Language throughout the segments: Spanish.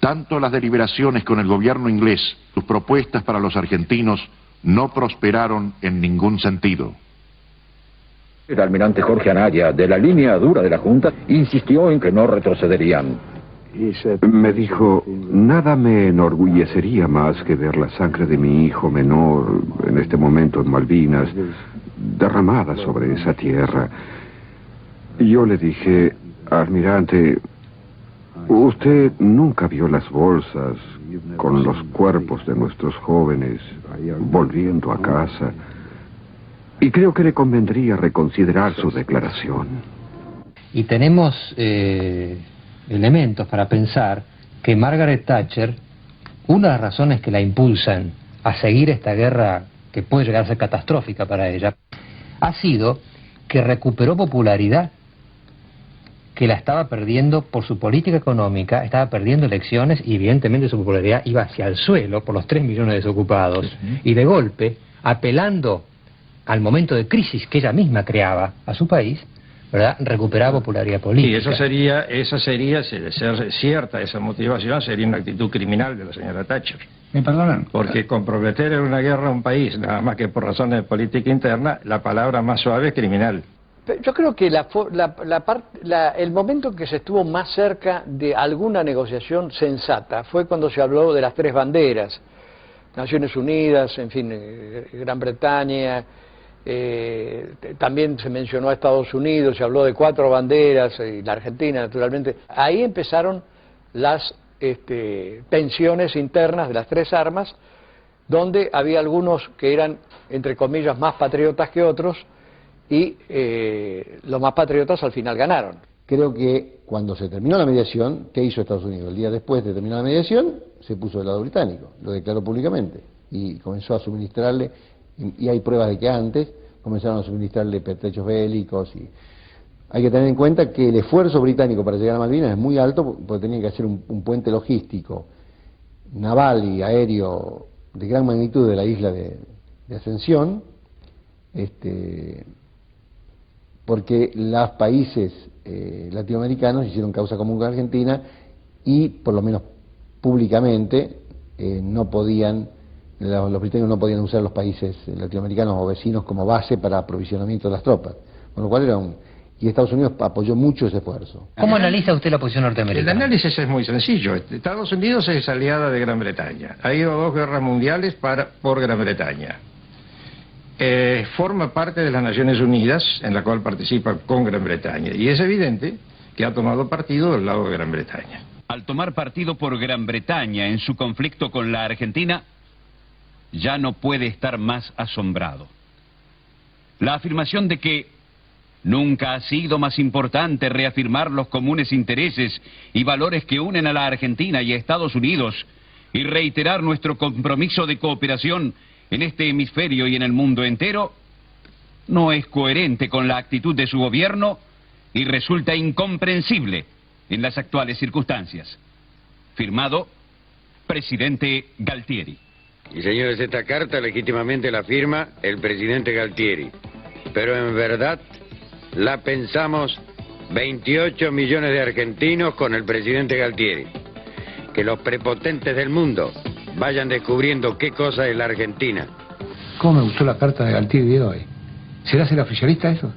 Tanto las deliberaciones con el gobierno inglés, sus propuestas para los argentinos, no prosperaron en ningún sentido. El almirante Jorge Anaya, de la línea dura de la Junta, insistió en que no retrocederían. Me dijo, nada me enorgullecería más que ver la sangre de mi hijo menor, en este momento en Malvinas, derramada sobre esa tierra. Y yo le dije, almirante, usted nunca vio las bolsas con los cuerpos de nuestros jóvenes volviendo a casa. Y creo que le convendría reconsiderar su declaración. Y tenemos elementos para pensar que Margaret Thatcher, una de las razones que la impulsan a seguir esta guerra que puede llegar a ser catastrófica para ella, ha sido que recuperó popularidad, que la estaba perdiendo por su política económica, estaba perdiendo elecciones y evidentemente su popularidad iba hacia el suelo por los 3 millones de desocupados. Y de golpe, apelando al momento de crisis que ella misma creaba a su país, ¿verdad?, recuperaba popularidad política. Y esa sería, si de ser cierta esa motivación, sería una actitud criminal de la señora Thatcher. ¿Me perdonan? Porque comprometer en una guerra a un país, nada más que por razones de política interna, la palabra más suave es criminal. Yo creo que el momento en que se estuvo más cerca de alguna negociación sensata fue cuando se habló de las 3 banderas, Naciones Unidas, en fin, Gran Bretaña, también se mencionó a Estados Unidos, se habló de 4 banderas, y la Argentina naturalmente. Ahí empezaron las tensiones internas de las 3 armas, donde había algunos que eran, entre comillas, más patriotas que otros, y los más patriotas al final ganaron. Creo que cuando se terminó la mediación, ¿qué hizo Estados Unidos? El día después de terminar la mediación, se puso del lado británico, lo declaró públicamente, y comenzó a suministrarle, y hay pruebas de que antes comenzaron a suministrarle pertrechos bélicos. Y hay que tener en cuenta que el esfuerzo británico para llegar a Malvinas es muy alto, porque tenían que hacer un puente logístico, naval y aéreo de gran magnitud de la isla de Ascensión, porque los países latinoamericanos hicieron causa común con Argentina y, por lo menos públicamente, no podían, los británicos no podían usar los países latinoamericanos o vecinos como base para aprovisionamiento de las tropas, con lo cual era y Estados Unidos apoyó mucho ese esfuerzo. ¿Cómo analiza usted la posición norteamericana? El análisis es muy sencillo. Estados Unidos es aliada de Gran Bretaña. Ha ido a 2 guerras mundiales por Gran Bretaña. Forma parte de las Naciones Unidas, en la cual participa con Gran Bretaña. Y es evidente que ha tomado partido del lado de Gran Bretaña. Al tomar partido por Gran Bretaña en su conflicto con la Argentina, ya no puede estar más asombrado. La afirmación de que nunca ha sido más importante reafirmar los comunes intereses y valores que unen a la Argentina y a Estados Unidos y reiterar nuestro compromiso de cooperación en este hemisferio y en el mundo entero, no es coherente con la actitud de su gobierno y resulta incomprensible en las actuales circunstancias. Firmado, presidente Galtieri. Y señores, esta carta legítimamente la firma el presidente Galtieri, pero en verdad la pensamos 28 millones de argentinos con el presidente Galtieri. Que los prepotentes del mundo vayan descubriendo qué cosa es la Argentina. ¿Cómo me gustó la carta de Galtieri de hoy? ¿Será ser oficialista eso?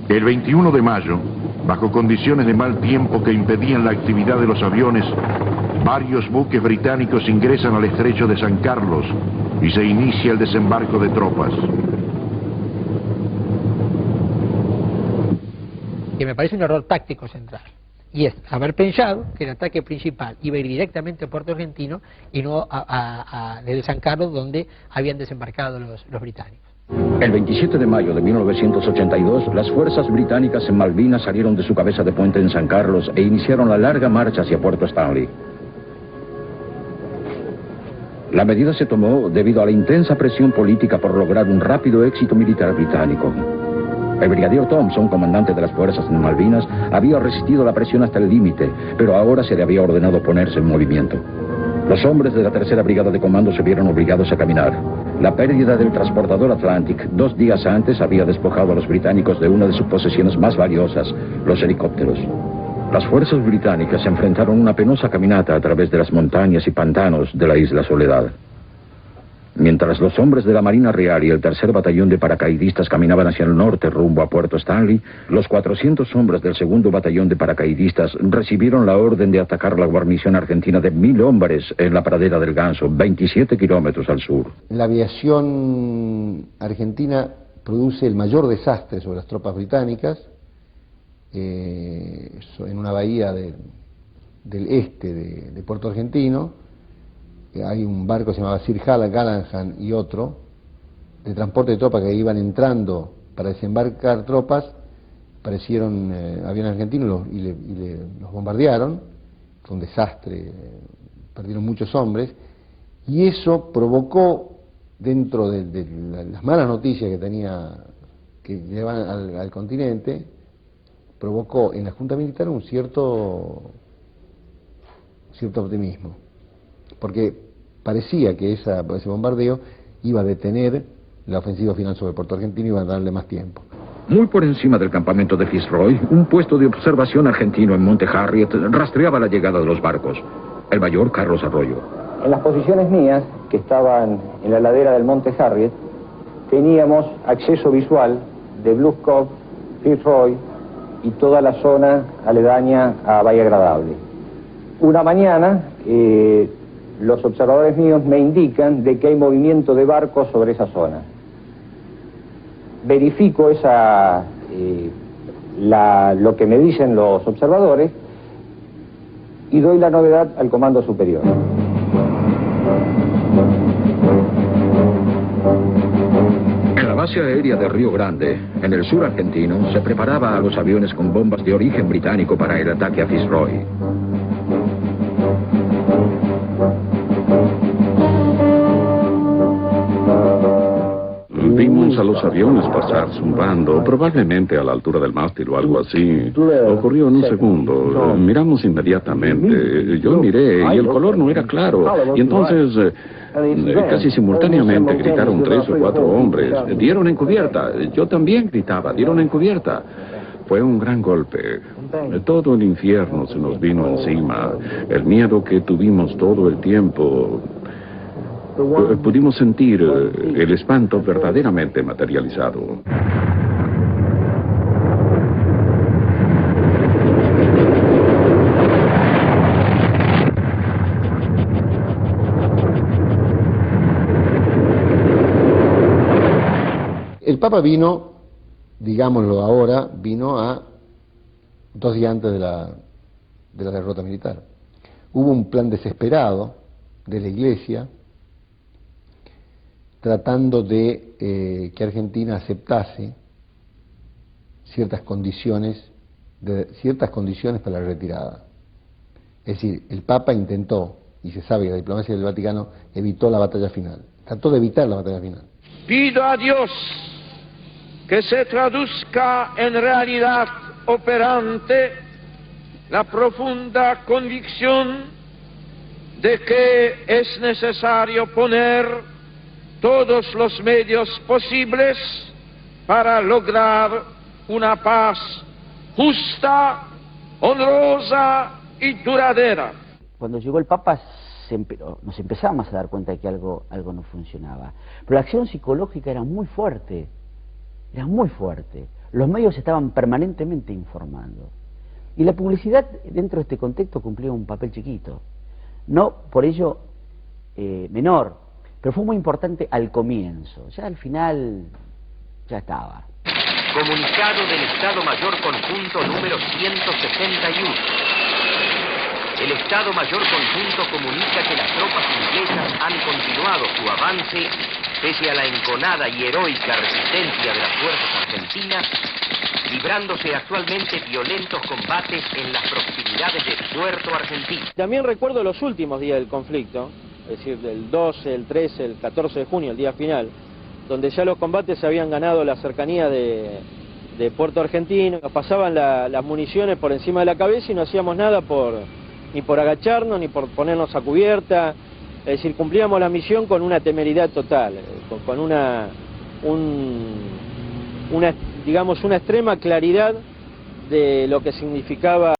El 21 de mayo, bajo condiciones de mal tiempo que impedían la actividad de los aviones, varios buques británicos ingresan al estrecho de San Carlos y se inicia el desembarco de tropas. Que me parece un error táctico central, y es haber pensado que el ataque principal iba a ir directamente a Puerto Argentino y no desde San Carlos, donde habían desembarcado los británicos. El 27 de mayo de 1982, las fuerzas británicas en Malvinas salieron de su cabeza de puente en San Carlos e iniciaron la larga marcha hacia Puerto Stanley. La medida se tomó debido a la intensa presión política por lograr un rápido éxito militar británico. El brigadier Thompson, comandante de las fuerzas en Malvinas, había resistido la presión hasta el límite, pero ahora se le había ordenado ponerse en movimiento. Los hombres de la tercera brigada de comando se vieron obligados a caminar. La pérdida del transportador Atlantic 2 días antes había despojado a los británicos de una de sus posesiones más valiosas, los helicópteros. Las fuerzas británicas se enfrentaron a una penosa caminata a través de las montañas y pantanos de la isla Soledad. Mientras los hombres de la Marina Real y el tercer batallón de paracaidistas caminaban hacia el norte rumbo a Puerto Stanley, los 400 hombres del segundo batallón de paracaidistas recibieron la orden de atacar la guarnición argentina de 1000 hombres en la pradera del Ganso, 27 kilómetros al sur. La aviación argentina produce el mayor desastre sobre las tropas británicas en una bahía del este de Puerto Argentino. Hay un barco que se llamaba Sir Galahad y otro de transporte de tropas que iban entrando para desembarcar tropas. Aparecieron aviones argentinos y los bombardearon. Fue un desastre, perdieron muchos hombres y eso provocó, dentro de las malas noticias que llevan al continente, provocó en la Junta Militar un cierto optimismo, porque parecía que ese bombardeo iba a detener la ofensiva final sobre Puerto Argentino y iba a darle más tiempo. Muy por encima del campamento de Fitzroy, un puesto de observación argentino en Monte Harriet rastreaba la llegada de los barcos. El mayor Carlos Arroyo. En las posiciones mías, que estaban en la ladera del Monte Harriet, teníamos acceso visual de Bluff Cove, Fitzroy y toda la zona aledaña a Bahía Agradable. Una mañana, los observadores míos me indican de que hay movimiento de barcos sobre esa zona. Verifico lo que me dicen los observadores y doy la novedad al comando superior. En la base aérea de Río Grande, en el sur argentino, se preparaba a los aviones con bombas de origen británico para el ataque a Fitzroy. Vimos a los aviones pasar zumbando, probablemente a la altura del mástil o algo así. Ocurrió en un segundo. Miramos inmediatamente. Yo miré y el color no era claro. Y entonces, casi simultáneamente gritaron 3 o 4 hombres. Dieron en cubierta. Yo también gritaba, dieron en cubierta. Fue un gran golpe. Todo el infierno se nos vino encima. El miedo que tuvimos todo el tiempo. Pudimos sentir el espanto verdaderamente materializado. El Papa vino, digámoslo ahora, vino a 2 días antes de la derrota militar. Hubo un plan desesperado de la Iglesia tratando de que Argentina aceptase ciertas condiciones para la retirada. Es decir, el Papa intentó, y se sabe que la diplomacia del Vaticano evitó la batalla final, trató de evitar la batalla final. Pido a Dios que se traduzca en realidad operante la profunda convicción de que es necesario poner todos los medios posibles para lograr una paz justa, honrosa y duradera. Cuando llegó el Papa nos empezamos a dar cuenta de que algo no funcionaba. Pero la acción psicológica era muy fuerte, Los medios estaban permanentemente informando. Y la publicidad dentro de este contexto cumplía un papel chiquito. No por ello menor, pero fue muy importante al comienzo. Ya al final, ya estaba. Comunicado del Estado Mayor Conjunto número 161. El Estado Mayor Conjunto comunica que las tropas inglesas han continuado su avance pese a la enconada y heroica resistencia de las fuerzas argentinas, librándose actualmente violentos combates en las proximidades de Puerto Argentino. También recuerdo los últimos días del conflicto, es decir, del 12, el 13, el 14 de junio, el día final, donde ya los combates se habían ganado la cercanía de Puerto Argentino, nos pasaban las municiones por encima de la cabeza y no hacíamos nada ni por agacharnos, ni por ponernos a cubierta, es decir, cumplíamos la misión con una temeridad total, con una extrema claridad de lo que significaba